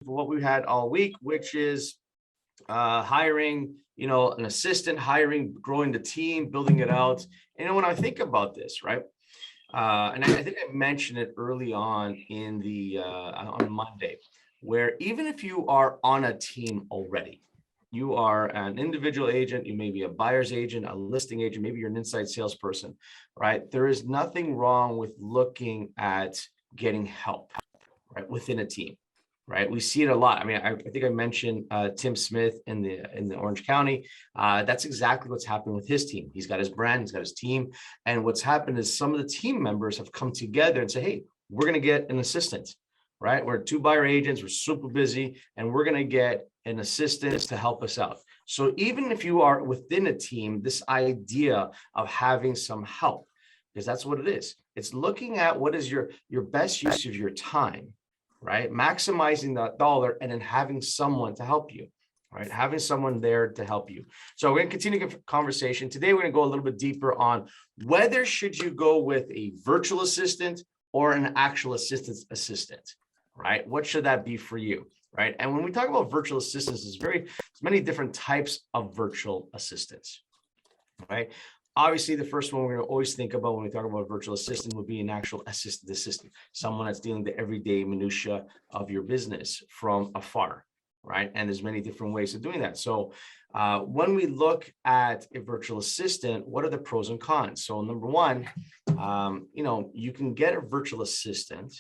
what we had all week, which is hiring, an assistant, hiring, growing the team, building it out. And when I think about this, right? And I think I mentioned it early on in the on Monday, where even if you are on a team already, you are an individual agent, you may be a buyer's agent, a listing agent, maybe you're an inside salesperson, right? There is nothing wrong with looking at getting help, right, within a team, right? We see it a lot. I mean, I think I mentioned Tim Smith in the Orange County. That's exactly what's happened with his team. He's got his brand, he's got his team, and what's happened is some of the team members have come together and say, "Hey, we're going to get an assistant." Right? We're two buyer agents, we're super busy, and we're going to get an assistant to help us out. So even if you are within a team, this idea of having some help, because that's what it is. It's looking at what is your best use of your time, right? Maximizing that dollar and then having someone to help you, right? Having someone there to help you. So we're going to continue the conversation. Today, we're going to go a little bit deeper on whether should you go with a virtual assistant or an actual assistant's assistant. Right? What should that be for you? Right? And when we talk about virtual assistants, there's many different types of virtual assistants. Right? Obviously, the first one we're going to always think about when we talk about virtual assistant would be an actual assistant, someone that's dealing with the everyday minutia of your business from afar. Right? And there's many different ways of doing that. So when we look at a virtual assistant, what are the pros and cons? So number one, you can get a virtual assistant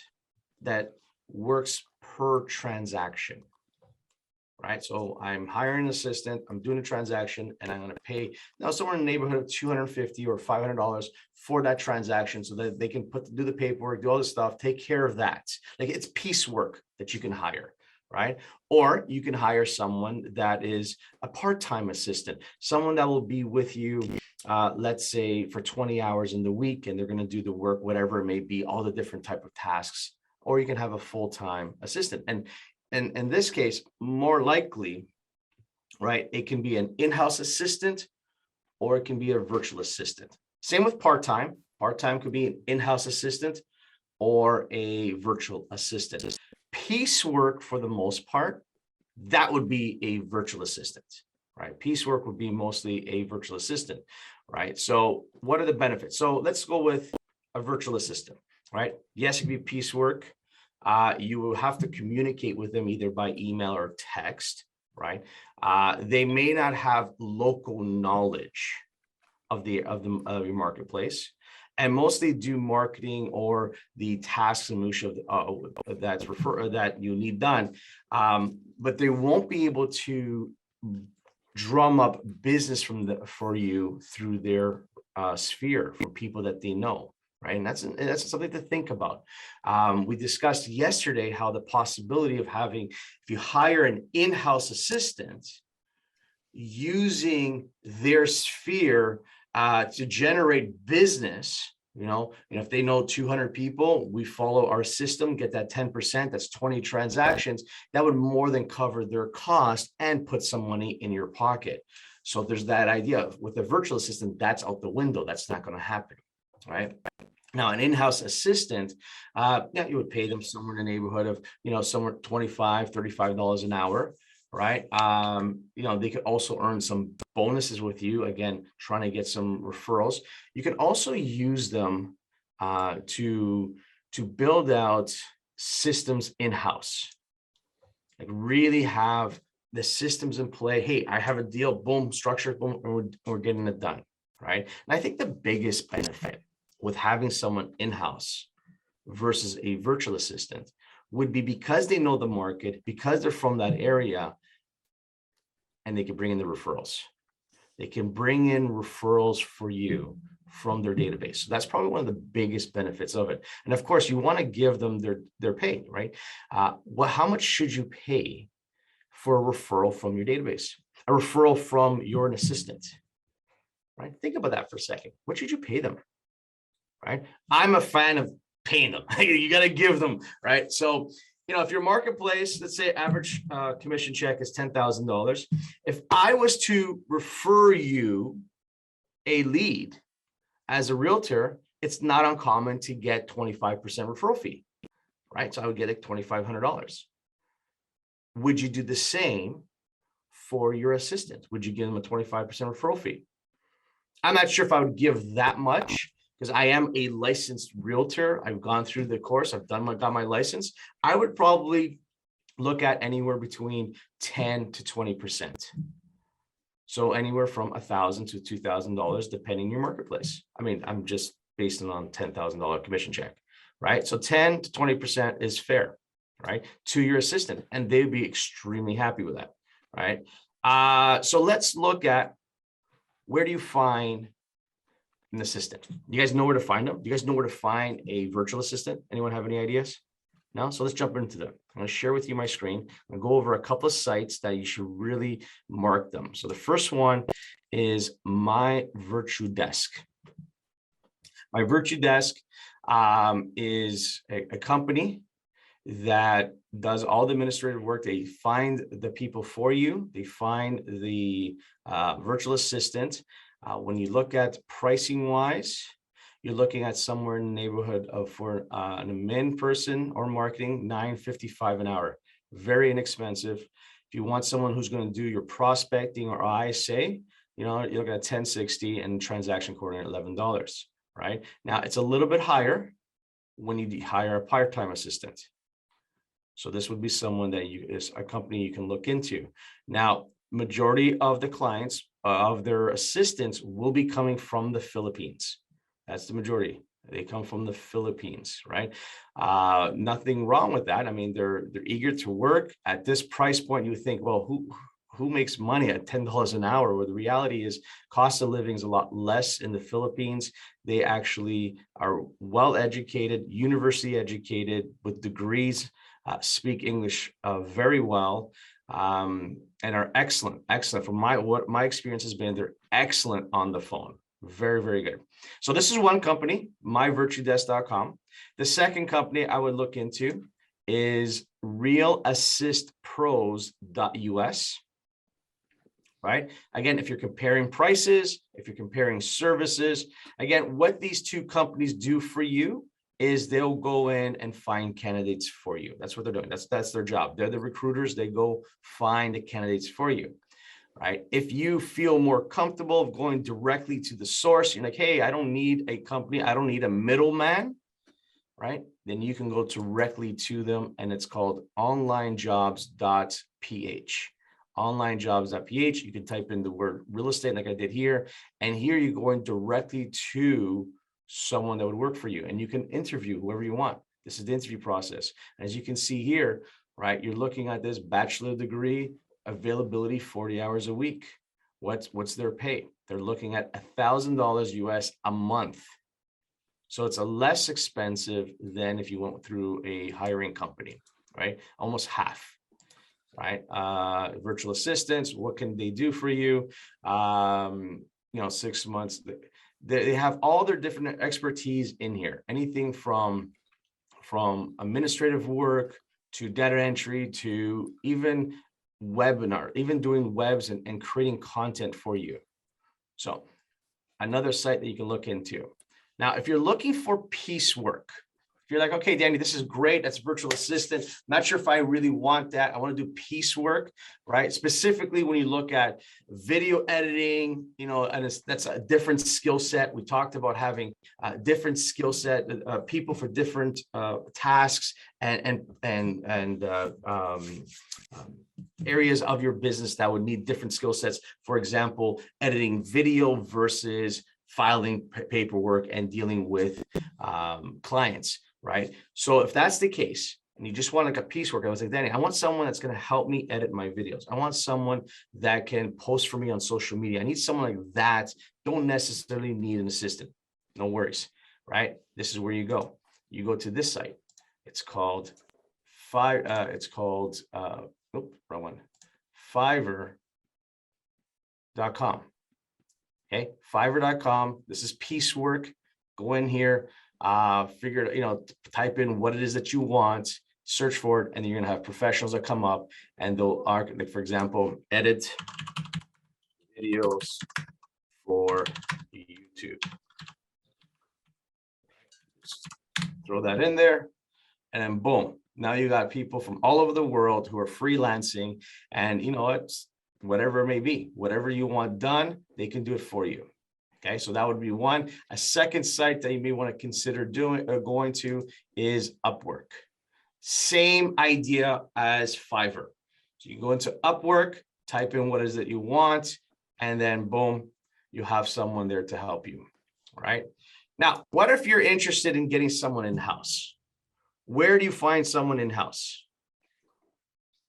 that works per transaction, right? So I'm hiring an assistant, I'm doing a transaction, and I'm going to pay now somewhere in the neighborhood of $250 or $500 for that transaction so that they can do the paperwork, do all this stuff, take care of that. Like it's piecework that you can hire, right? Or you can hire someone that is a part-time assistant, someone that will be with you, let's say for 20 hours in the week, and they're going to do the work, whatever it may be, all the different type of tasks. Or you can have a full-time assistant. And in this case, more likely, right, it can be an in-house assistant or it can be a virtual assistant. Same with part-time. Part-time could be an in-house assistant or a virtual assistant. Piecework, for the most part, that would be a virtual assistant, right? Piecework would be mostly a virtual assistant, right? So what are the benefits? So let's go with a virtual assistant. Right? Yes, it could be piecework. You will have to communicate with them either by email or text, right? They may not have local knowledge of your marketplace, and mostly do marketing or the tasks and minutia that you need done. But they won't be able to drum up business for you through their sphere for people that they know. Right. And that's something to think about. We discussed yesterday how the possibility of having, if you hire an in-house assistant, using their sphere to generate business, if they know 200 people, we follow our system, get that 10%, that's 20 transactions, that would more than cover their cost and put some money in your pocket. So there's that idea. With a virtual assistant, that's out the window. That's not going to happen. Right. Now, an in-house assistant, you would pay them somewhere in the neighborhood of, somewhere $25, $35 an hour, right? They could also earn some bonuses with you, again, trying to get some referrals. You can also use them to build out systems in-house, like really have the systems in play. Hey, I have a deal, boom, structure, boom, and we're getting it done, right? And I think the biggest benefit with having someone in-house versus a virtual assistant would be because they know the market, because they're from that area, and they can bring in the referrals. They can bring in referrals for you from their database. So that's probably one of the biggest benefits of it. And of course, you want to give them their pay, right? How much should you pay for a referral from your database? A referral from your assistant, right? Think about that for a second. What should you pay them? Right? I'm a fan of paying them. You got to give them, right? So, if your marketplace, let's say average commission check is $10,000. If I was to refer you a lead as a realtor, it's not uncommon to get 25% referral fee, right? So I would get like $2,500. would you do the same for your assistant? Would you give them a 25% referral fee? I'm not sure if I would give that much because I am a licensed realtor. I've gone through the course. I've got my license. I would probably look at anywhere between 10 to 20%. So anywhere from $1,000 to $2,000, depending on your marketplace. I mean, I'm just based on $10,000 commission check, right? So 10 to 20% is fair, right? To your assistant, and they'd be extremely happy with that, right? So let's look at, where do you find an assistant? You guys know where to find them? You guys know where to find a virtual assistant? Anyone have any ideas? No? So let's jump into them. I'm going to share with you my screen. I'm going to go over a couple of sites that you should really mark them. So the first one is My Virtue Desk. My Virtue Desk is a company that does all the administrative work. They find the people for you. They find the virtual assistant. When you look at pricing wise, you're looking at somewhere in the neighborhood of, for an admin person or marketing, $9.55 an hour. Very inexpensive. If you want someone who's going to do your prospecting or ISA, you know, you're looking at $10.60 and transaction coordinator $11. Right now, it's a little bit higher when you hire a part-time assistant. So this would be someone that is a company you can look into. Now, majority of the clients of their assistants will be coming from the Philippines. That's the majority. They come from the Philippines, right? Nothing wrong with that. I mean, they're eager to work at this price point. You think, well, who makes money at $10 an hour? Well, the reality is cost of living is a lot less in the Philippines. They actually are well-educated, university educated with degrees, speak English very well, and are excellent. From what my experience has been, they're excellent on the phone. Very, very good. So this is one company, myvirtuedesk.com. The second company I would look into is realassistpros.us. Right? Again, if you're comparing prices, if you're comparing services, again, what these two companies do for you is they'll go in and find candidates for you. That's what they're doing. That's their job. They're the recruiters. They go find the candidates for you. Right? If you feel more comfortable going directly to the source, you're like, hey, I don't need a company. I don't need a middleman. Right? Then you can go directly to them, and it's called onlinejobs.ph. onlinejobs.ph. You can type in the word real estate like I did here. And here you're going directly to someone that would work for you, and you can interview whoever you want. This is the interview process. As you can see here, right, you're looking at this bachelor degree, availability 40 hours a week. What's their pay? They're looking at $1,000 US a month. So it's a less expensive than if you went through a hiring company, right? Almost half. Right? Virtual assistants, what can they do for you? 6 months. They have all their different expertise in here. Anything from administrative work to data entry to even webinar, even doing webs and creating content for you. So another site that you can look into. Now, if you're looking for piecework, if you're like, okay, Danny, this is great. That's virtual assistant. Not sure if I really want that. I want to do piecework, right? Specifically, when you look at video editing, and that's a different skill set. We talked about having different skill set, people for different tasks and areas of your business that would need different skill sets. For example, editing video versus filing paperwork and dealing with clients. Right. So if that's the case, and you just want like a piecework, I was like, Danny, I want someone that's going to help me edit my videos. I want someone that can post for me on social media. I need someone like that. Don't necessarily need an assistant. No worries. Right. This is where you go. You go to this site. It's called Fiverr.com. Okay. Fiverr.com. This is piecework. Go in here. Figure it, type in what it is that you want, search for it, and then you're gonna have professionals that come up and they'll like, for example, edit videos for YouTube. Just throw that in there, and then boom, Now you got people from all over the world who are freelancing, and you know what, whatever it may be, whatever you want done, they can do it for you. Okay, so that would be one. A second site that you may want to consider going to is Upwork. Same idea as Fiverr. So you go into Upwork, type in what is it you want, and then boom, you have someone there to help you. All right. Now, what if you're interested in getting someone in-house? Where do you find someone in-house?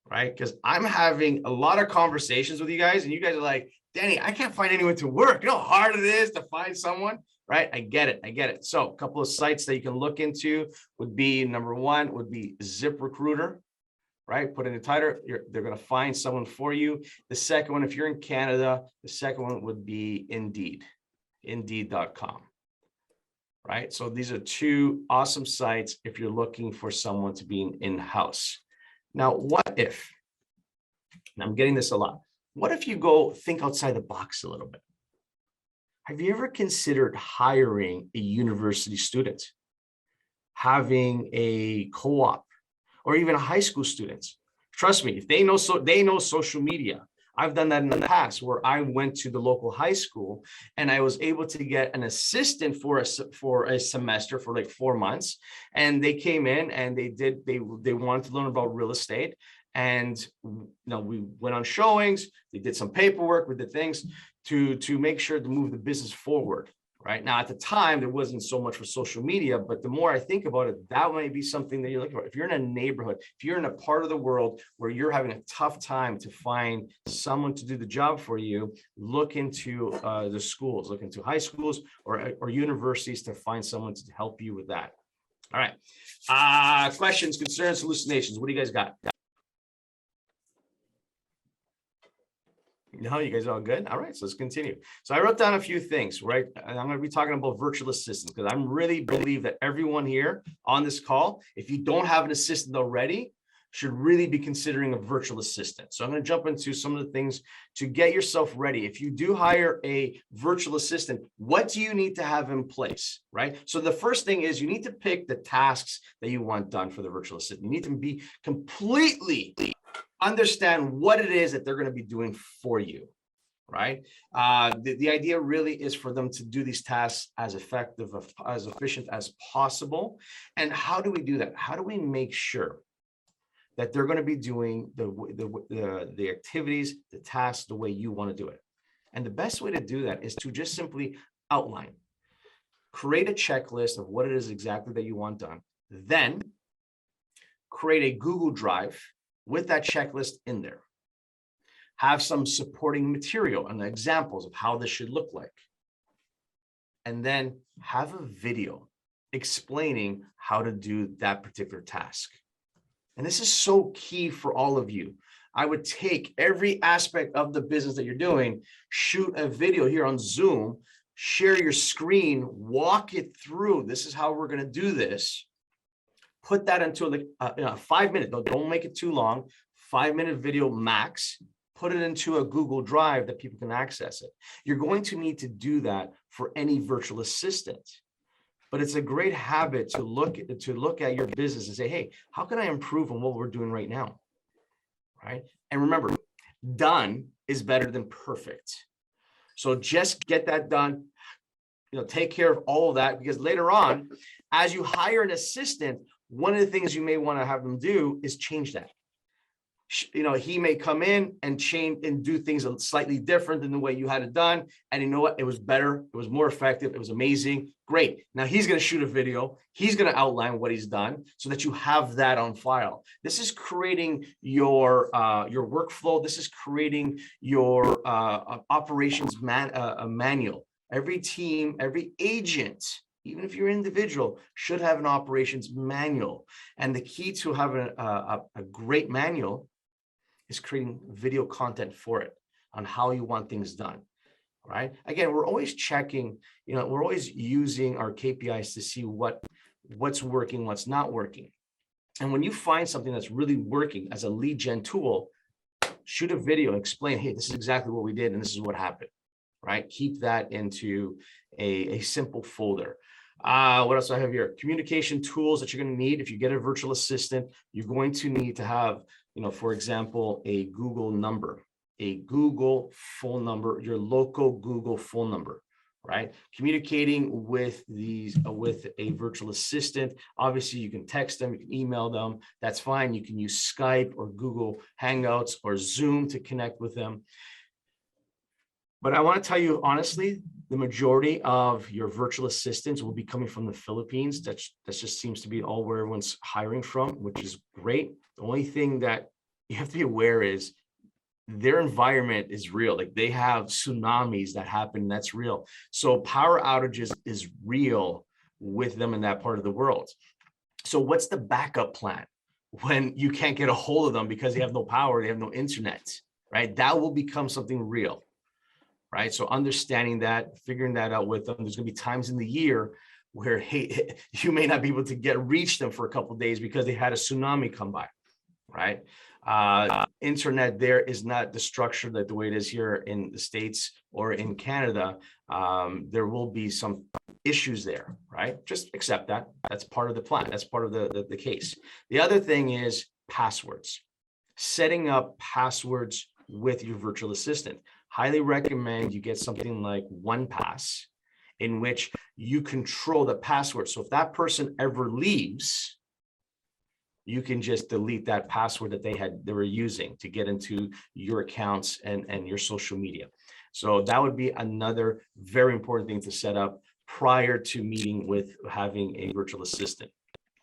Right? Because I'm having a lot of conversations with you guys, and you guys are like, Danny, I can't find anyone to work. You know how hard it is to find someone, right? I get it. I get it. So a couple of sites that you can look into would be, number one would be ZipRecruiter, right? Put in the title, they're going to find someone for you. The second one, if you're in Canada, the second one would be Indeed, indeed.com, right? So these are two awesome sites if you're looking for someone to be in-house. Now, what if, and I'm getting this a lot, what if you go think outside the box a little bit? Have you ever considered hiring a university student, having a co-op, or even a high school student? Trust me, if they know social media. I've done that in the past where I went to the local high school and I was able to get an assistant for a semester for like 4 months. And they came in and they wanted to learn about real estate. And we went on showings, they did some paperwork, we did things to make sure to move the business forward. Right now, at the time, there wasn't so much for social media, but the more I think about it, that might be something that you're looking for. If you're in a neighborhood, if you're in a part of the world where you're having a tough time to find someone to do the job for you, look into the schools, look into high schools or universities to find someone to help you with that. All right. Questions, concerns, hallucinations. What do you guys got? No, you guys are all good. All right, so let's continue. So I wrote down a few things, right? And I'm going to be talking about virtual assistants because I really believe that everyone here on this call, if you don't have an assistant already, should really be considering a virtual assistant. So I'm going to jump into some of the things to get yourself ready. If you do hire a virtual assistant, what do you need to have in place, right? So the first thing is you need to pick the tasks that you want done for the virtual assistant. You need to be completely understand what it is that they're going to be doing for you, right? The idea really is for them to do these tasks as effective, as efficient as possible. And how do we do that? How do we make sure that they're going to be doing the activities, the tasks, the way you want to do it? And the best way to do that is to just simply outline, create a checklist of what it is exactly that you want done, then create a Google Drive with that checklist in there. Have some supporting material and examples of how this should look like. And then have a video explaining how to do that particular task. And this is so key for all of you. I would take every aspect of the business that you're doing, shoot a video here on Zoom, share your screen, walk it through. This is how we're going to do this. Put that into a 5 minute, don't make it too long, 5-minute video max, put it into a Google Drive that people can access it. You're going to need to do that for any virtual assistant. But it's a great habit to look at your business and say, hey, how can I improve on what we're doing right now? Right? And remember, done is better than perfect. So just get that done. Take care of all of that, because later on, as you hire an assistant, one of the things you may want to have them do is change that. He may come in and change and do things slightly different than the way you had it done. And you know what? It was better. It was more effective. It was amazing. Great. Now he's going to shoot a video. He's going to outline what he's done so that you have that on file. This is creating your workflow. This is creating your operations manual. Every team, every agent, even if you're individual, should have an operations manual. And the key to having a great manual is creating video content for it on how you want things done, right? Again, we're always checking, we're always using our KPIs to see what's working, what's not working. And when you find something that's really working as a lead gen tool, shoot a video and explain, hey, this is exactly what we did and this is what happened, right? Keep that into a simple folder. What else do I have here? Communication tools that you're going to need. If you get a virtual assistant, you're going to need to have, for example, a Google number, a Google phone number, your local Google phone number, right? Communicating with with a virtual assistant. Obviously, you can text them, you can email them. That's fine. You can use Skype or Google Hangouts or Zoom to connect with them. But I want to tell you honestly, the majority of your virtual assistants will be coming from the Philippines. That just seems to be all where everyone's hiring from, which is great. The only thing that you have to be aware is their environment is real. Like they have tsunamis that happen. That's real. So power outages is real with them in that part of the world. So what's the backup plan when you can't get a hold of them because they have no power, they have no internet, right? That will become something real. Right. So understanding that, figuring that out with them, there's going to be times in the year where, hey, you may not be able to reach them for a couple of days because they had a tsunami come by. Right. Internet there is not the structure that the way it is here in the States or in Canada. There will be some issues there. Right. Just accept that. That's part of the plan. That's part of the case. The other thing is passwords, setting up passwords with your virtual assistant. Highly recommend you get something like 1Pass, in which you control the password. So if that person ever leaves, you can just delete that password that they were using to get into your accounts and your social media. So that would be another very important thing to set up prior to meeting with having a virtual assistant.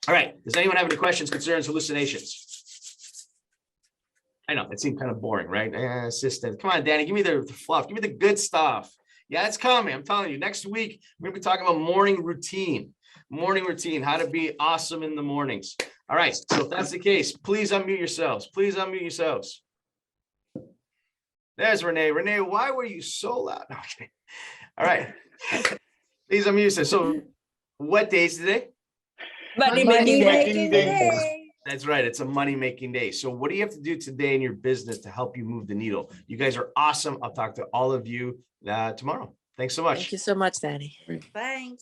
All right. Does anyone have any questions, concerns, hallucinations? I know it seemed kind of boring, right? Assistant. Come on, Danny, give me the fluff. Give me the good stuff. Yeah, it's coming. I'm telling you, next week, we're going to be talking about morning routine, how to be awesome in the mornings. All right. So if that's the case, please unmute yourselves. There's Renee. Renee, why were you so loud? Okay. All right. Please unmute yourself. So what day is today? Money making day. That's right. It's a money-making day. So what do you have to do today in your business to help you move the needle? You guys are awesome. I'll talk to all of you tomorrow. Thanks so much. Thank you so much, Danny. Thanks.